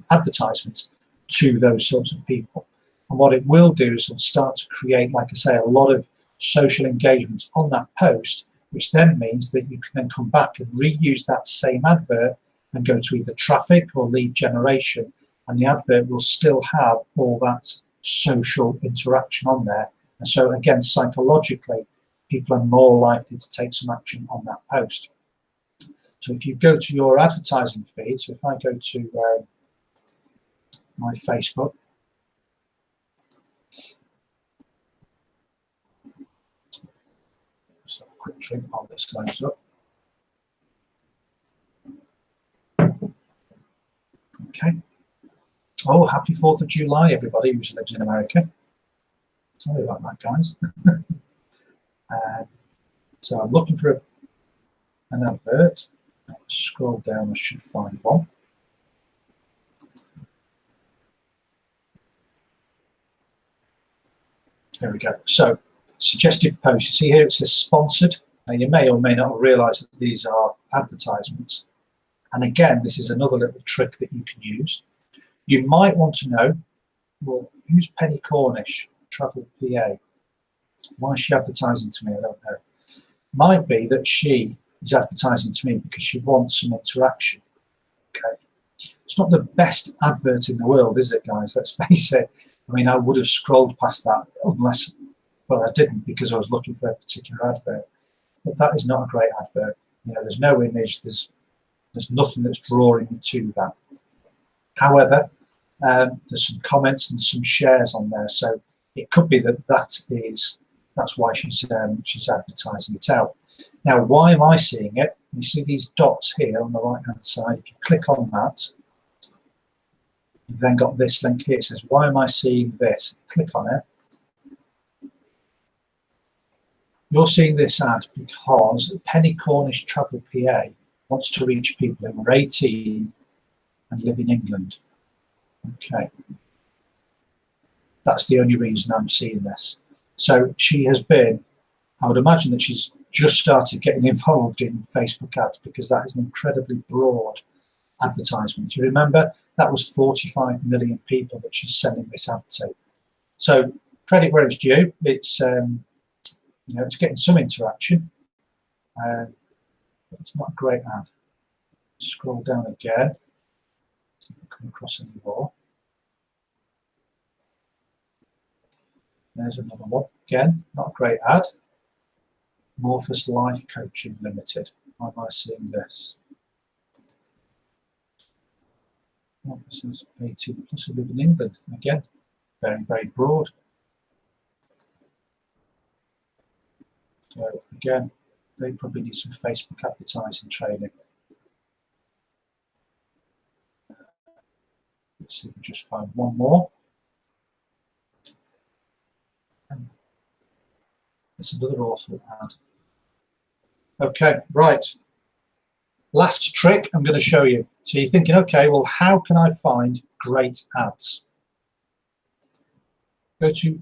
Speaker 1: advertisements to those sorts of people. And what it will do is it'll start to create, like I say, a lot of social engagement on that post, which then means that you can then come back and reuse that same advert and go to either traffic or lead generation, and the advert will still have all that social interaction on there. And so again, psychologically, people are more likely to take some action on that post. So if you go to your advertising feed, so if I go to my Facebook, just have a quick trick while this loads up. Okay. Oh, happy 4th of July, everybody who lives in America. Sorry about that, guys. So I'm looking for an advert. I'll scroll down, I should find one. There we go. So, suggested posts. You see here it says sponsored. Now, you may or may not have realised that these are advertisements. And again, this is another little trick that you can use. You might want to know, well, who's Penny Cornish, Travel PA? Why is she advertising to me? I don't know. Might be that she is advertising to me because she wants some interaction. Okay, it's not the best advert in the world, is it, guys? Let's face it. I mean, I would have scrolled past that unless, well, I didn't because I was looking for a particular advert. But that is not a great advert. You know, there's no image. There's nothing that's drawing me to that. However, there's some comments and some shares on there, so it could be that that's why she's advertising it out. Now, why am I seeing it? You see these dots here on the right hand side. If you click on that, you've then got this link here. It says, why am I seeing this? Click on it. You're seeing this ad because Penny Cornish Travel PA wants to reach people who are 18 and live in England. Okay, that's the only reason I'm seeing this. So she has been, I would imagine that she's just started getting involved in Facebook ads because that is an incredibly broad advertisement. Do you remember? That was 45 million people that she's sending this ad to. So credit where it's due. It's you know, it's getting some interaction. But it's not a great ad. Scroll down again. See if we come across any more. There's another one. Again, not a great ad. Morphus Life Coaching Limited. Why am I seeing this? Oh, this is 18 plus who live in England. Again, very, very broad. So again, they probably need some Facebook advertising training. Let's see if we just find one more. It's another awful ad. Okay, right. Last trick I'm going to show you. So you're thinking, okay, well, how can I find great ads? Go to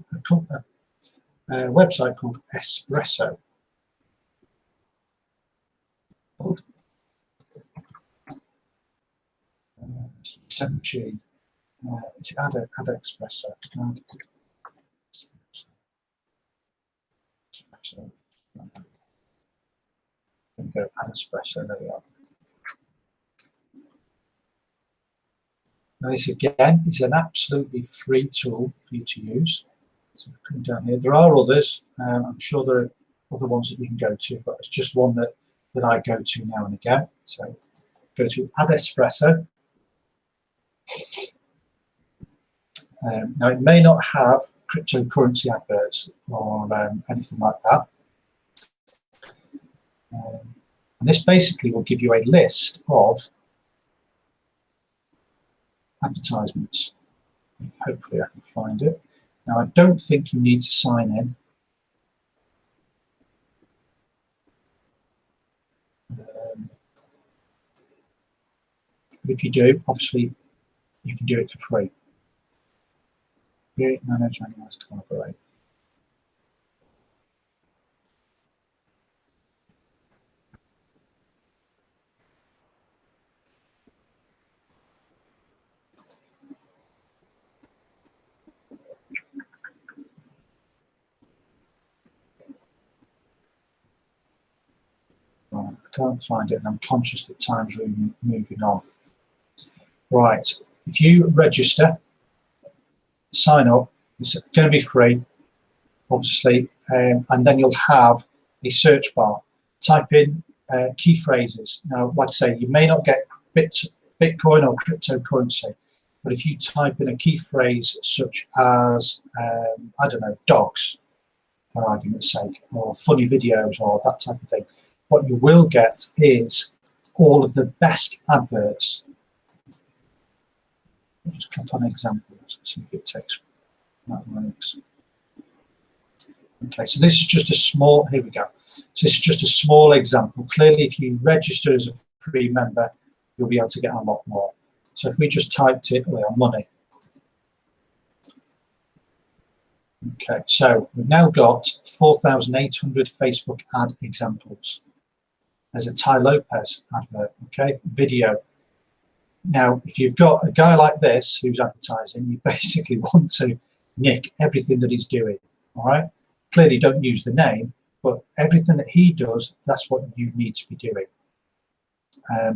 Speaker 1: a website called Espresso. Essentially, it's ad Espresso. Espresso. There we go, ad Espresso, there we are. Now this again is an absolutely free tool for you to use. So come down here. There are others. I'm sure there are other ones that you can go to, but it's just one that I go to now and again. So go to Ad Espresso. Now it may not have cryptocurrency adverts or anything like that. And this basically will give you a list of advertisements. Hopefully I can find it. Now I don't think you need to sign in. But if you do, obviously you can do it for free. Create, manage, analyze, collaborate. Right, I can't find it, and I'm conscious that time's really moving on. Right, if you register, sign up, it's going to be free, obviously, and then you'll have a search bar. Type in key phrases. Now, like I say, you may not get Bitcoin or cryptocurrency, but if you type in a key phrase such as, I don't know, dogs, for argument's sake, or funny videos or that type of thing, what you will get is all of the best adverts. I'll just click on examples, see if it takes that works. Okay, so this is just a small, here we go. So this is just a small example. Clearly, if you register as a free member, you'll be able to get a lot more. So if we just typed it, well, money. Okay, so we've now got 4,800 Facebook ad examples. There's a Ty Lopez advert, okay, video. Now, if you've got a guy like this who's advertising, you basically want to nick everything that he's doing, all right? Clearly don't use the name, but everything that he does, that's what you need to be doing.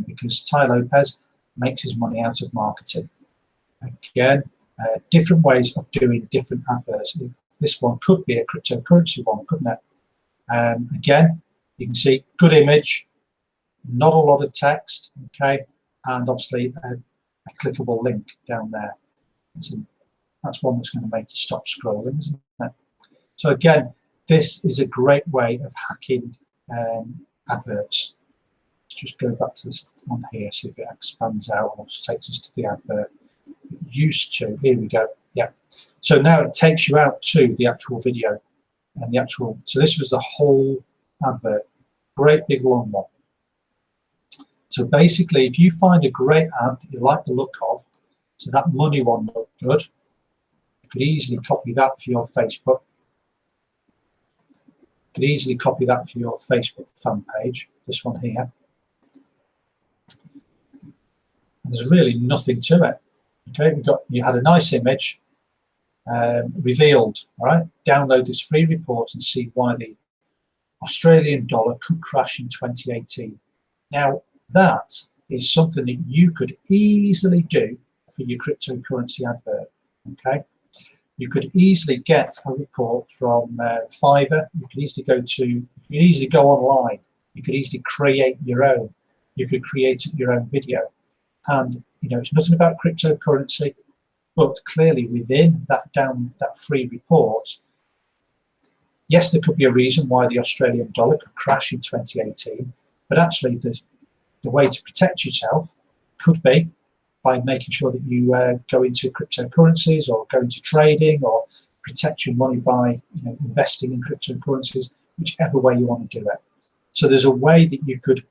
Speaker 1: Because Ty Lopez makes his money out of marketing. Again, different ways of doing different adverts. This one could be a cryptocurrency one, couldn't it? Again, you can see good image, not a lot of text, okay, and obviously a clickable link down there. So that's one that's going to make you stop scrolling, isn't it? So again, this is a great way of hacking adverts. Let's just go back to this one here, see if it expands out or takes us to the advert it used to. Here we go. Yeah. So now it takes you out to the actual video and the actual. So this was the whole advert, great big long one. So basically, if you find a great ad that you like the look of, so that money one looked good, you could easily copy that for your Facebook. You could easily copy that for your Facebook fan page, this one here. And there's really nothing to it. Okay, you had a nice image revealed. All right, download this free report and see why the Australian dollar could crash in 2018. Now, that is something that you could easily do for your cryptocurrency advert. Okay, you could easily get a report from Fiverr. You could easily go online. You could easily create your own. You could create your own video, and it's nothing about cryptocurrency, but clearly within that free report, yes, there could be a reason why the Australian dollar could crash in 2018, but actually the way to protect yourself could be by making sure that you go into cryptocurrencies or go into trading or protect your money by investing in cryptocurrencies, whichever way you want to do it. So there's a way that you could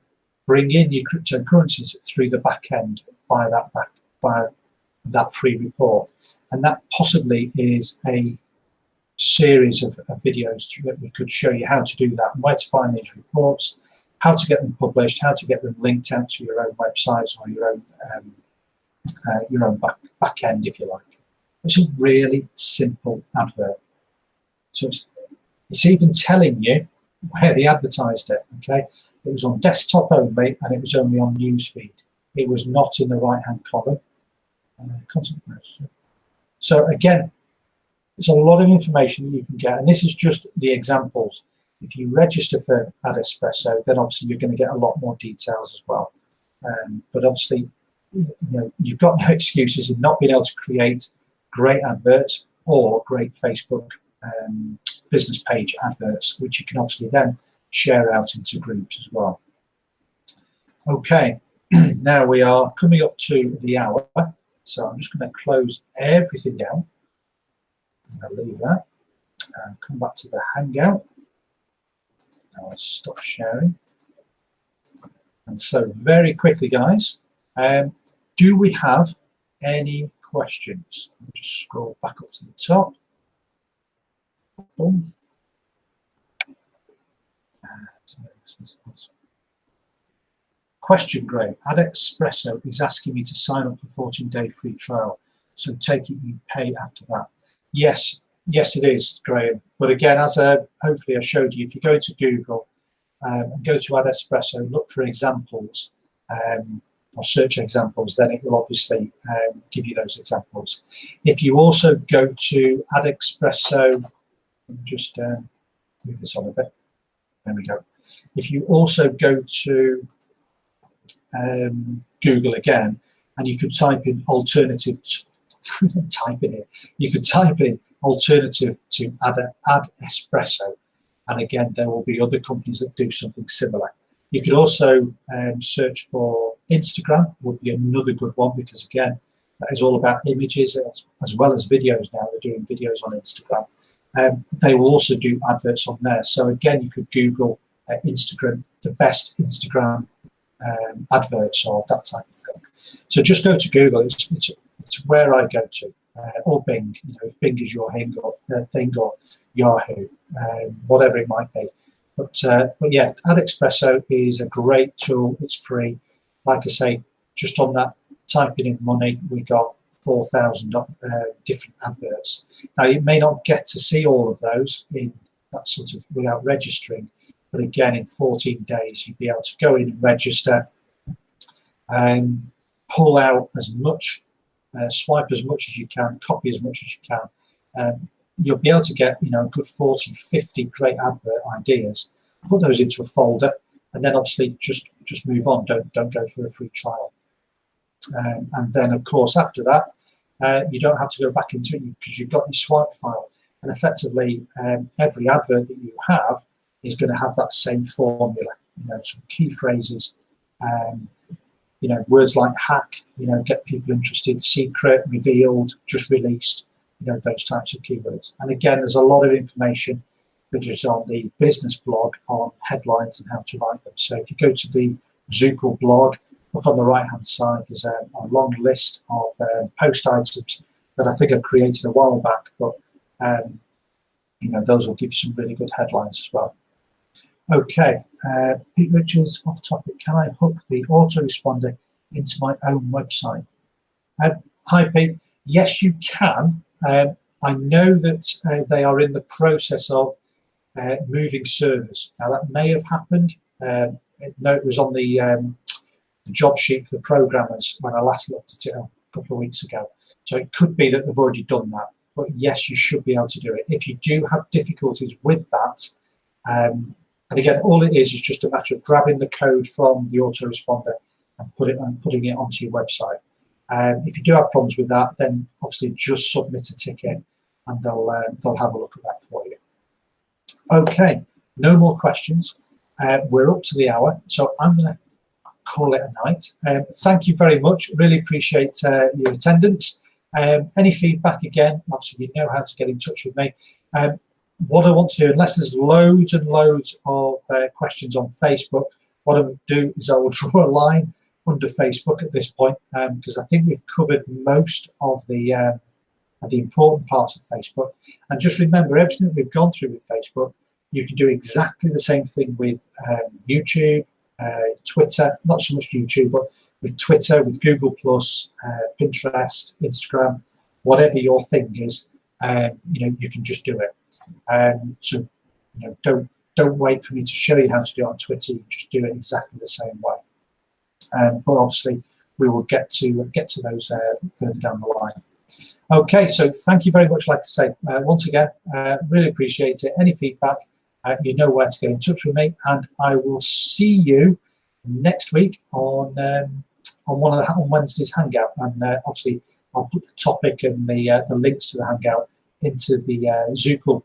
Speaker 1: bring in your cryptocurrencies through the back end by that free report, and that possibly is a series of videos that we could show you how to do that and where to find these reports, how to get them published, how to get them linked out to your own websites or your own back end, if you like. It's a really simple advert. So it's even telling you where they advertised it. Okay, it was on desktop only, and it was only on newsfeed. It was not in the right-hand column. So again, there's a lot of information you can get, and this is just the examples. If you register for AdEspresso, then obviously you're going to get a lot more details as well. But obviously, you've got no excuses in not being able to create great adverts or great Facebook business page adverts, which you can obviously then share out into groups as well. Okay, now we are coming up to the hour, so I'm just going to close everything down. I'm going to leave that and come back to the Hangout. Now I'll stop sharing. And so very quickly, guys, do we have any questions? I'll just scroll back up to the top. Boom. Question, Graham. AdEspresso is asking me to sign up for 14-day free trial. So take it you pay after that. Yes, it is, Graham. But again, as hopefully I showed you, if you go to Google and go to AdEspresso, look for examples or search examples, then it will obviously give you those examples. If you also go to AdEspresso, just move this on a bit. There we go. If you also go to Google again, and you could type in alternative, you could type in alternative to AdEspresso, and again there will be other companies that do something similar. You could also search for Instagram, would be another good one, because again that is all about images as well as videos. Now they're doing videos on Instagram. They will also do adverts on there. So again, you could Google Instagram, the best Instagram adverts or that type of thing. So just go to Google. It's where I go to, or Bing. If Bing is your thing, or Yahoo, whatever it might be. But yeah, AdEspresso is a great tool. It's free. Like I say, just on that typing in money, we got 4,000 different adverts. Now you may not get to see all of those in that sort of without registering. But again, in 14 days, you'd be able to go in and register, and pull out as much, swipe as much as you can, copy as much as you can. You'll be able to get, you know, a good 40, 50 great advert ideas, put those into a folder, and then obviously just move on. Don't go for a free trial. And then, of course, after that, you don't have to go back into it because you've got your swipe file. And effectively, every advert that you have is going to have that same formula. You know, some key phrases, you know, words like hack, you know, get people interested, secret, revealed, just released, you know, those types of keywords. And again, there's a lot of information that is on the business blog on headlines and how to write them. So if you go to the Zukul blog, look on the right-hand side, there's a long list of post items that I think I've created a while back, but you know, those will give you some really good headlines as well. Okay, Pete Richards, off topic. Can I hook the autoresponder into my own website? Hi, Pete. Yes, you can. I know that they are in the process of moving servers. Now, that may have happened. No, it was on the job sheet for the programmers when I last looked at it a couple of weeks ago. So it could be that they've already done that. But yes, you should be able to do it. If you do have difficulties with that, and again, all it is just a matter of grabbing the code from the autoresponder and putting it onto your website. If you do have problems with that, then obviously just submit a ticket and they'll have a look at that for you. Okay, no more questions. We're up to the hour, so I'm going to call it a night. Thank you very much. Really appreciate your attendance. Any feedback, again, obviously you know how to get in touch with me. What I want to do, unless there's loads and loads of questions on Facebook, what I would do is I will draw a line under Facebook at this point, because I think we've covered most of the important parts of Facebook. And just remember, everything that we've gone through with Facebook, you can do exactly the same thing with YouTube, Twitter, not so much YouTube, but with Twitter, with Google+, Pinterest, Instagram, whatever your thing is, you know, you can just do it. So, you know, don't wait for me to show you how to do it on Twitter. You just do it exactly the same way. But obviously, we will get to those further down the line. Okay, so thank you very much. Like I say, once again, really appreciate it. Any feedback, you know where to get in touch with me, and I will see you next week on Wednesday's Hangout. And obviously, I'll put the topic and the links to the Hangout into the Zukul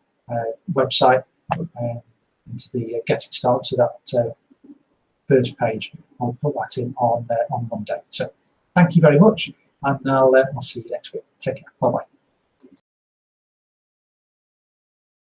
Speaker 1: website, into the getting started to that first page. I'll put that in on Monday. So thank you very much, and I'll see you next week. Take care. Bye bye.